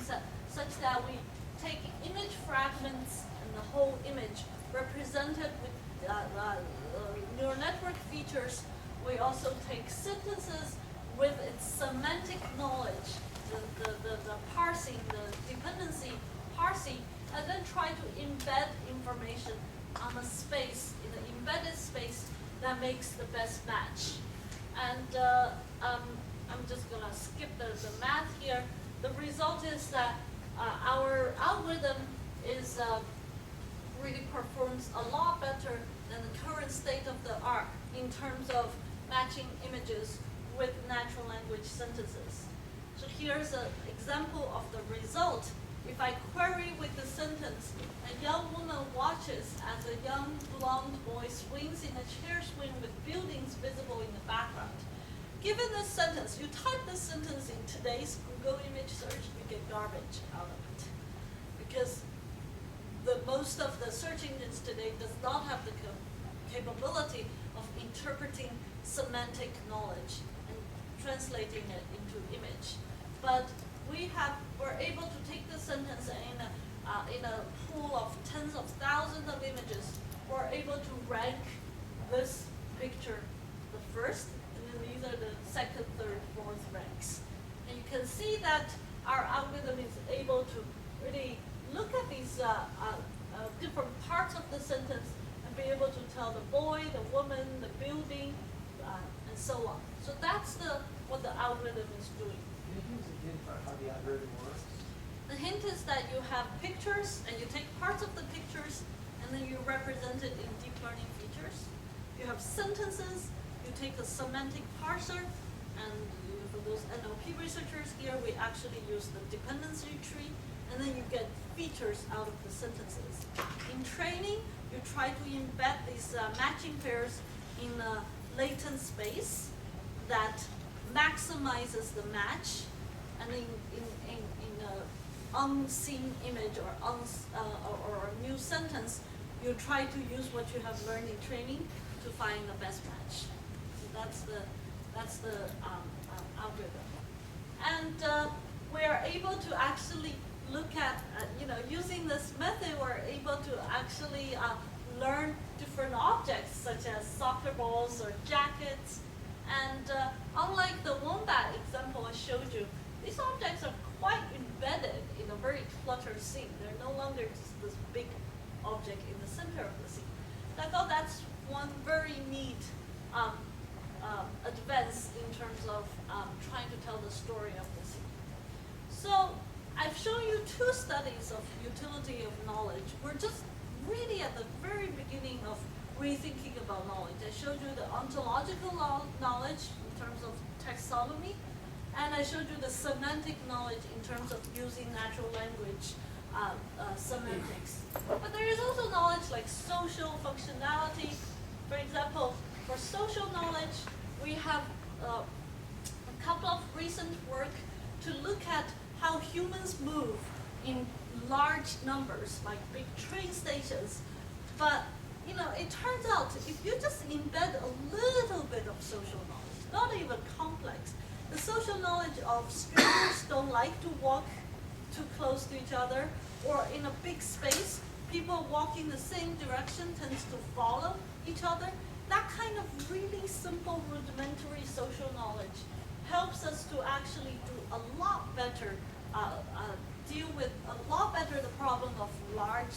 such that we take image fragments and the whole image represented with neural network features. We also take sentences with its semantic knowledge, the parsing, the dependency parsing, and then try to embed information on a space, in an embedded space that makes the best match. And I'm just going to skip the math here. The result is that our algorithm is really performs a lot better than the current state of the art in terms of matching images with natural language sentences. So here's an example of the result. If I query with the sentence, a young woman watches as a young blonde boy swings in a chair swing with buildings visible in the background. Given this sentence, you type this sentence in today's Google image search, you get garbage out of it. Because most of the search engines today does not have the capability of interpreting semantic knowledge and translating it into image. But we're able to take the sentence in a pool of tens of thousands of images. We're able to rank this picture the first, and then these are the second, third, fourth ranks. And you can see that our algorithm is able to really look at these different parts of the sentence and be able to tell the boy, the woman, the building, and so on. So that's what the algorithm is doing. Can you use a hint for how the algorithm works? The hint is that you have pictures, and you take parts of the pictures, and then you represent it in deep learning features. You have sentences, you take a semantic parser, and for those NLP researchers here, we actually use the dependency tree, and then you get features out of the sentences. In training, you try to embed these matching pairs in a latent space that maximizes the match, and in a unseen image or a new sentence, you try to use what you have learned in training to find the best match. So that's the algorithm. And we are able to actually look at, using this method, we're able to actually learn different objects such as soccer balls or jackets. And unlike the wombat example I showed you, these objects are quite embedded in a very cluttered scene. They're no longer just this big object in the center of the scene. I thought that's one very neat advance in terms of trying to tell the story of the scene. So I've shown you two studies of utility of knowledge. We're just really at the very beginning of rethinking about knowledge. I showed you the ontological knowledge in terms of taxonomy, and I showed you the semantic knowledge in terms of using natural language semantics. But there is also knowledge like social functionality. For example, for social knowledge, we have a couple of recent work to look at how humans move in large numbers, like big train stations. But it turns out if you just embed a little bit of social knowledge, not even complex, the social knowledge of strangers don't like to walk too close to each other, or in a big space, people walking the same direction tends to follow each other. That kind of really simple rudimentary social knowledge helps us to actually do a lot better, deal with a lot better the problem of large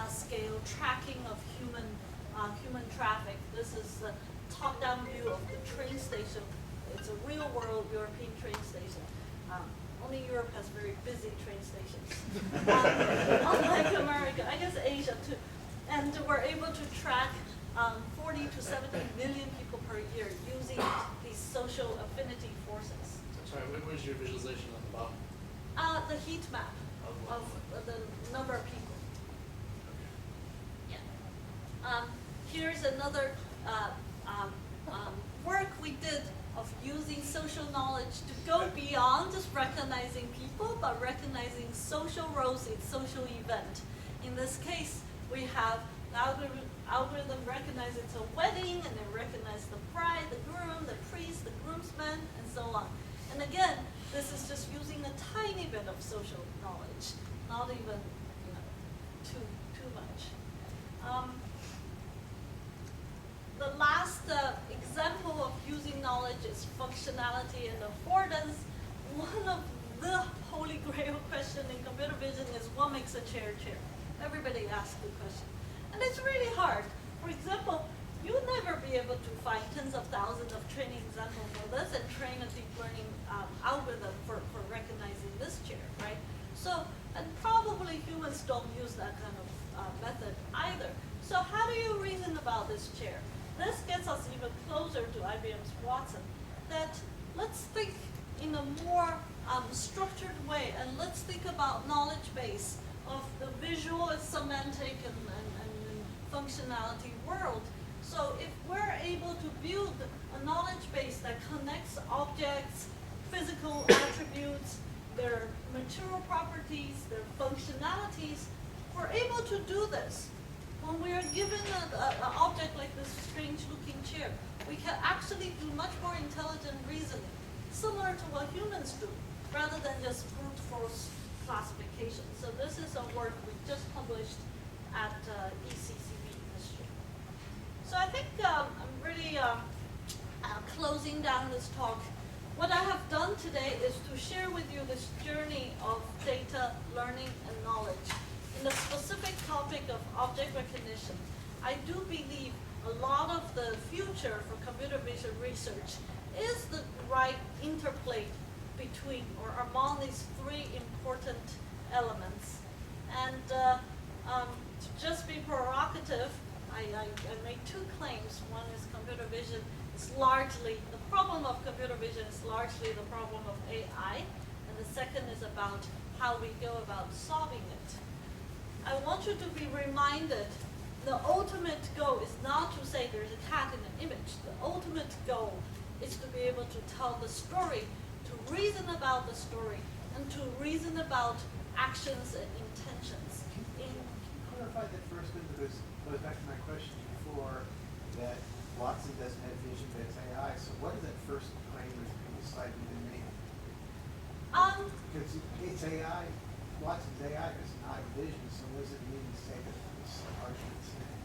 scale tracking of human traffic. This is the top-down view of the train station. It's a real-world European train station. Only Europe has very busy train stations, unlike America. I guess Asia too. And we're able to track 40 to 70 million people per year using these social affinity forces. Sorry, where's your visualization on the bottom? The heat map of the number of people. Yeah. Here's another work we did of using social knowledge to go beyond just recognizing people, but recognizing social roles in social event. In this case, we have the algorithm recognize it's a wedding, and then recognize the bride, the groom, the priest, the groomsman, and so on. And again, this is just using a tiny bit of social knowledge, not even too much. The last example of using knowledge is functionality and affordance. One of the holy grail question in computer vision is what makes a chair chair? Everybody asks the question. And it's really hard. For example, you'll never be able to find tens of thousands of training examples for this and train a deep learning algorithm for recognizing this chair, right? So, and probably humans don't use that kind of method either. So how do you reason about this chair? This gets us even closer to IBM's Watson, that let's think in a more structured way, and let's think about knowledge base of the visual, semantic, and functionality world. So if we're able to build a knowledge base that connects objects, physical attributes, their material properties, their functionalities, we're able to do this. When we are given an object like this strange-looking chair, we can actually do much more intelligent reasoning, similar to what humans do, rather than just brute force classification. So this is a work we just published at ECCB this year. So I think I'm really closing down this talk. What I have done today is to share with you this journey of data, learning, and knowledge in the specific topic of object recognition. I do believe a lot of the future for computer vision research is the right interplay between or among these three important elements. And to just be provocative, I made two claims. One is computer vision is largely, the problem of computer vision is largely the problem of AI. And the second is about how we go about solving it. I want you to be reminded the ultimate goal is not to say there's a cat in an image. The ultimate goal is to be able to tell the story, to reason about the story, and to reason about actions and intentions. Can you clarify that first bit, because it goes back to my question before, that Watson doesn't have vision, but it's AI. So what is that first claim that's being cited in me? Because it's AI, Watson's AI is not vision, so what does it mean to say that this argument's saying?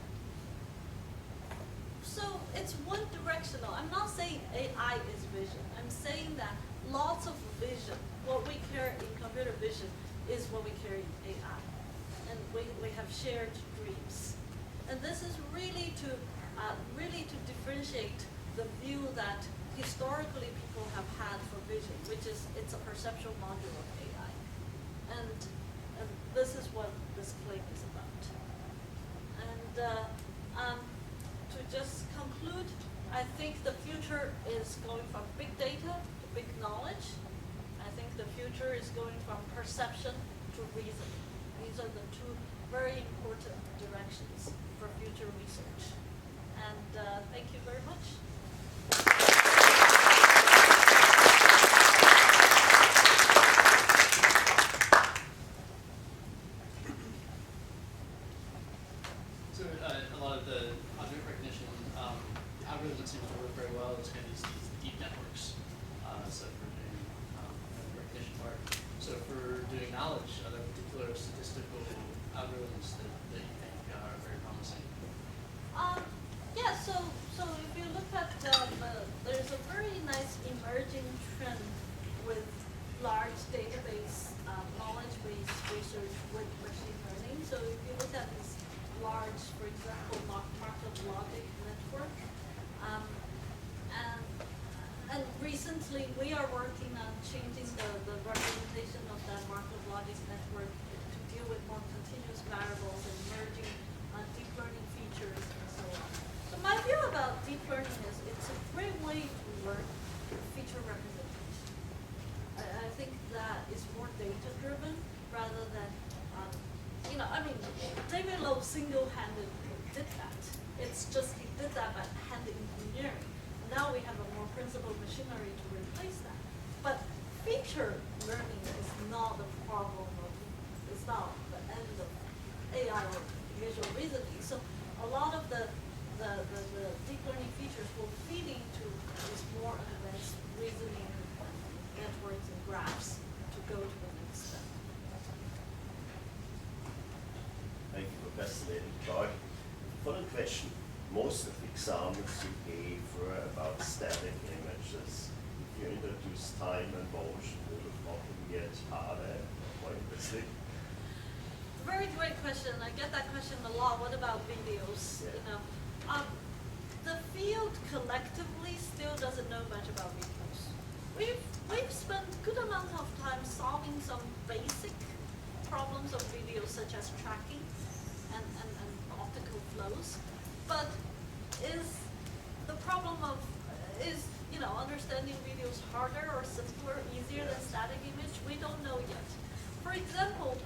So it's one directional. I'm not saying AI is vision. I'm saying that lots of vision, what we carry in computer vision is what we carry in AI. And we have shared dreams. And this is really to differentiate the view that historically people have had for vision, which is it's a perceptual module of AI. And this is what this claim is about. And to just conclude, I think the future is going from big data to big knowledge. I think the future is going from perception to reason. These are the two very important directions for future research. And thank you very much. So a lot of the object recognition algorithms seem to work very well. It's kind of these deep networks. So for doing recognition work. So for doing knowledge, are there particular statistical algorithms that you think are very promising? Yeah, so if you look at, there's a very nice emerging trend with large database, knowledge-based research with machine learning. So if you look at these large, for example, Markov logic network, and recently we are working on changing the representation of that Markov logic network to deal with more continuous variables and merging deep learning features and so on. So my view about deep learning is it's a great way to learn feature representation. I think that is more data-driven rather than, David Loeb single-handedly did that. It's just he did that by hand engineering. Now we have a more principled machinery to replace that. But feature learning is not the problem of, it's not the end of AI or visual reasoning. So a lot of the deep learning features will feed into these more advanced reasoning networks and graphs to go to the next step. Thank you for fascinating talk. For the question, most of the examples you gave were about static images. If you introduce time and motion, will the problem get harder and more interesting? Very great question. I get that question a lot. What about videos? Yeah. The field collectively still doesn't know much about videos. We've spent good amount of time solving some basic problems of videos, such as tracking and optical flows. But is the problem of understanding videos harder or simpler, easier than static image? We don't know yet. For example,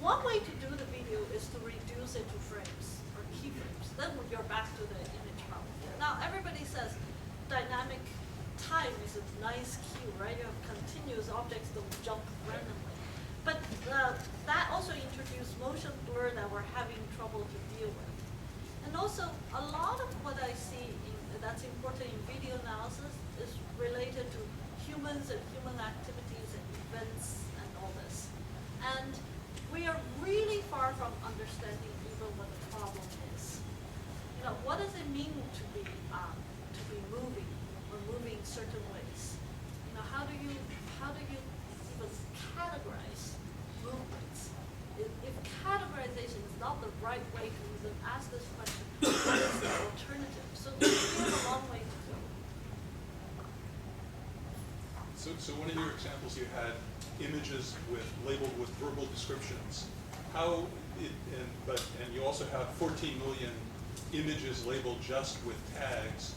one way to do the video is to reduce it to frames or keyframes. Then you're back to the image problem. Now everybody says dynamic time is a nice cue, right? You have continuous objects that will jump randomly. But that also introduced motion blur that we're having trouble to deal with. And also, a lot of what I see that's important in video analysis is related to humans and human activities and events and all this. And we are really far from understanding even what the problem is. What does it mean to be moving or moving certain ways? How do you even categorize movements? If categorization is not the right way to even ask this question, alternative. So we have a long way to go. So one of your examples, you had images labeled with verbal descriptions. And you also have 14 million images labeled just with tags.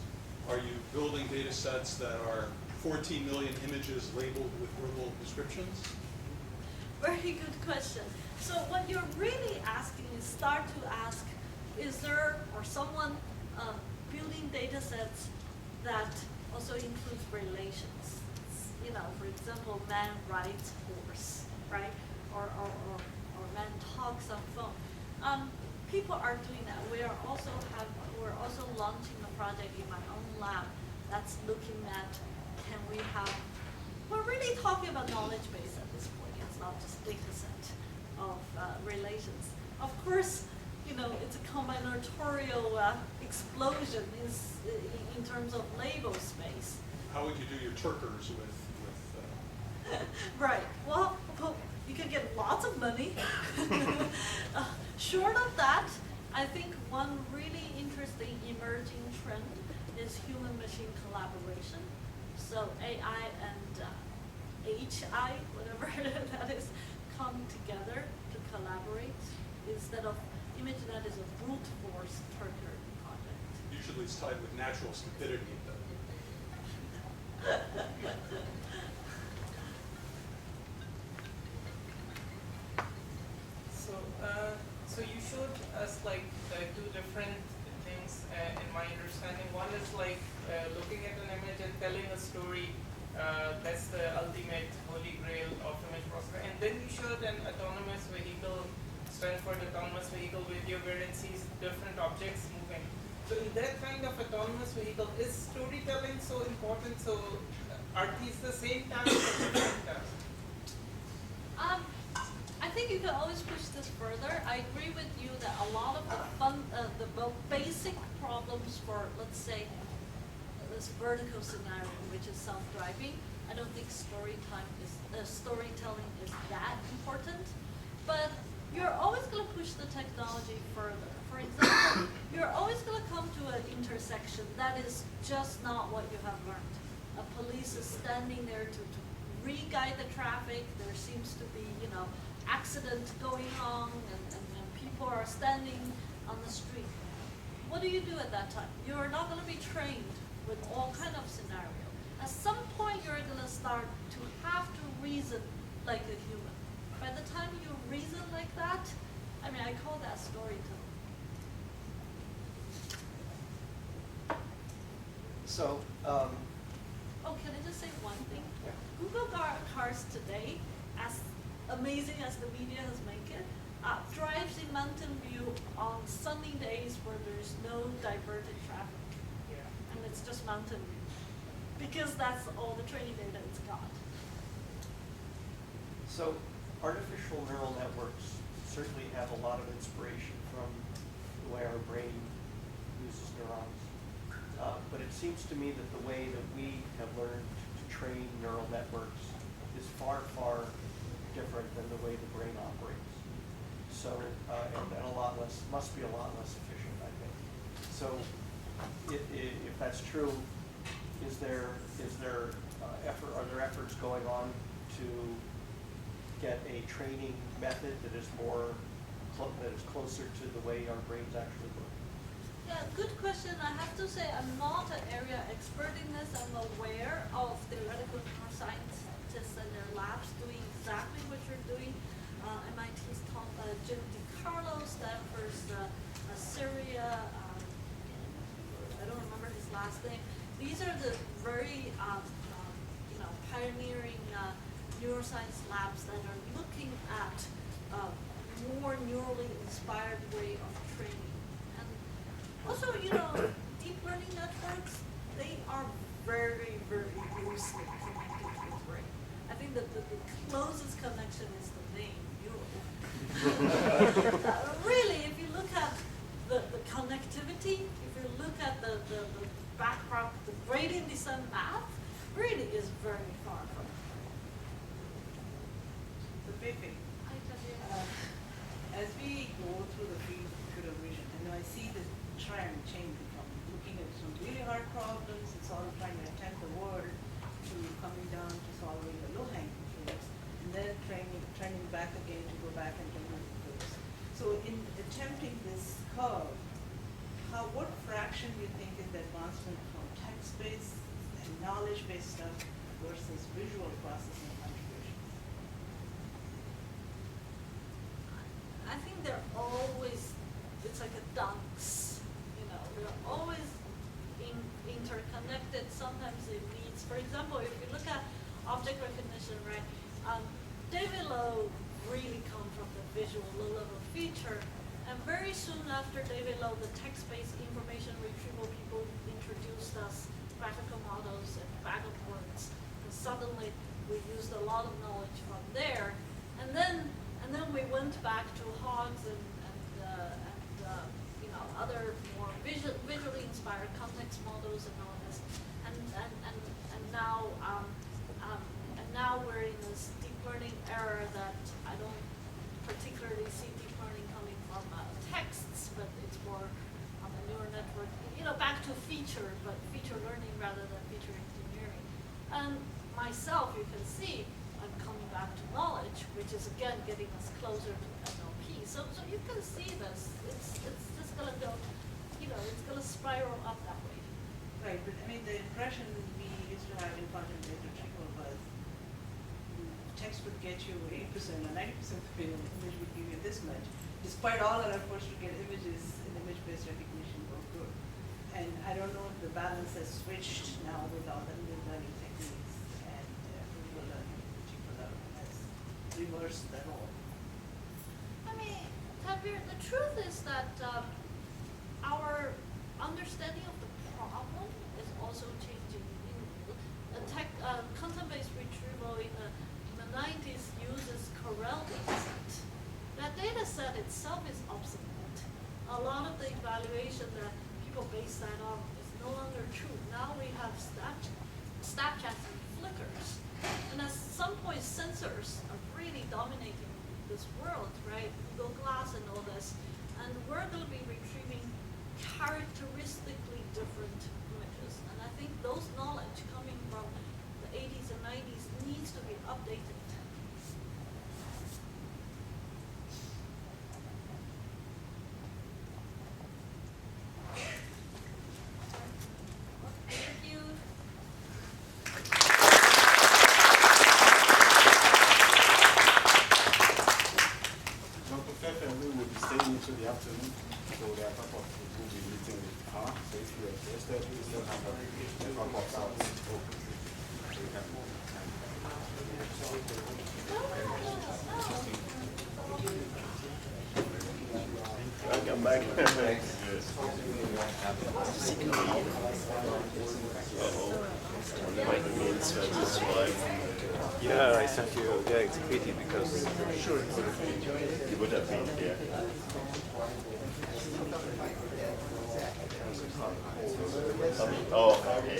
Are you building data sets that are 14 million images labeled with verbal descriptions? Very good question. So what you're really asking is start to ask, is there or someone building data sets that also includes relations? You know, for example, man rides horse, right? Or man talks on phone. People are doing that. We're also launching a project in my own lab that's looking at we're really talking about knowledge base at this point. It's not just data set of relations. Of course, you know, it's a combinatorial explosion in terms of label space. How would you do your Turkers with Right. Well, you can get lots of money. Short of that, I think one really interesting emerging trend is human-machine collaboration. So AI and HI, whatever that is, come together to collaborate instead of imagine that as a brute force Turker project. usually it's tied with natural stupidity, though? So you showed us like two different things in my understanding. One is like looking at an image and telling a story. That's the ultimate holy grail of image processing. And then you showed an autonomous vehicle, Stanford autonomous vehicle video where it sees different objects moving. So in that kind of autonomous vehicle, is storytelling so important? So are these the same tasks or different tasks? I think you can always push this further. I agree with you that a lot of the basic problems for, let's say, this vertical scenario, which is self-driving, I don't think storytelling is that important. But you're always going to push the technology further. For example, you're always going to come to an intersection that is just not what you have learned. A police is standing there to re-guide the traffic. There seems to be, accident going on, and people are standing on the street. What do you do at that time? You're not going to be trained with all kind of scenario. At some point, you're going to start to have to reason like a human. By the time you reason like that, I call that storytelling. So, Oh, can I just say one thing? Yeah. Google cars today, as amazing as the media has made it, drives in Mountain View on sunny days where there's no diverted traffic. Yeah. And it's just Mountain View. Because that's all the training data it's got. So artificial neural networks certainly have a lot of inspiration from the way our brain uses neurons. But it seems to me that the way that we have learned to train neural networks is far, far different than the way the brain operates. So, and a lot less, must be a lot less efficient, I think. So if that's true, are there efforts going on to get a training method that is closer to the way our brains actually work? Yeah, good question. I have to say I'm not an area expert in this. I'm aware of theoretical neuroscientists and their labs doing exactly what you're doing. MIT's Jim DiCarlo, Stanford's Syria, I don't remember his last name. These are the very pioneering neuroscience labs that are looking at more neurally inspired way of training. And also, deep learning networks, they are very, very loosely connected to the brain. I think that the closest connection is the name, neural. Really, if you look at the connectivity, if you look at the background, the gradient descent math, really is very far from it. So Pepe, as we go through the field of computer vision, I see the trend changing. looking at some really hard problems, it's all trying to attempt the world to coming down to solving the low-hanging fruits, and then training back again to go back and remove the fruits. So in attempting this curve, what fraction do you think is the advancement from text-based and knowledge-based stuff versus visual processing contributions? I think they're always, it's like a dance, you know, they're always interconnected. Sometimes it leads, for example, if you look at object recognition, right, David Lowe really come from the visual low-level feature, and very soon after David Lowe, the text-based information retrieval people introduced us graphical models and bag of words, and suddenly we used a lot of knowledge from there, and then we went back to Hogs and you know, other more visually inspired context models and all this, and now we're in this deep learning era that I don't particularly see deep learning coming from texts, but it's more on the neural network. You know, back to feature, but feature learning rather than feature engineering. And myself, you can see, I'm coming back to knowledge, which is again getting us closer to NLP. So you can see this. It's just gonna go, you know, it's gonna spiral up that way. Right, but I mean, the impression we used to have in content data retrieval was text would get you 80% or 90% of the image would give you this much, despite all our efforts to get images in image-based recognition were good. And I don't know if the balance has switched now with all the new learning techniques and visual learning in particular has reversed the role. I mean, Tanvir, the truth is that our understanding of the problem is also changing. Content-based retrieval in the 90s uses Corel dataset. That dataset itself is obsolete. A lot of the evaluation that people base that on is no longer true. Now we have Snapchats and Flickrs. And at some point, sensors are really dominating this world, right? Google Glass and all this. And we're going to be retrieving characteristically different images. And I think those knowledge coming from the 80s and 90s needs to be updated. Thank you. Dr. Fefe and we will be staying into the afternoon, so there are a couple of people who will be meeting with her. So if you are interested, we still have a couple of slots open. So you can Welcome back. Yeah, I sent you. Yeah, it's pity because Sure, you would have been here. Oh, okay.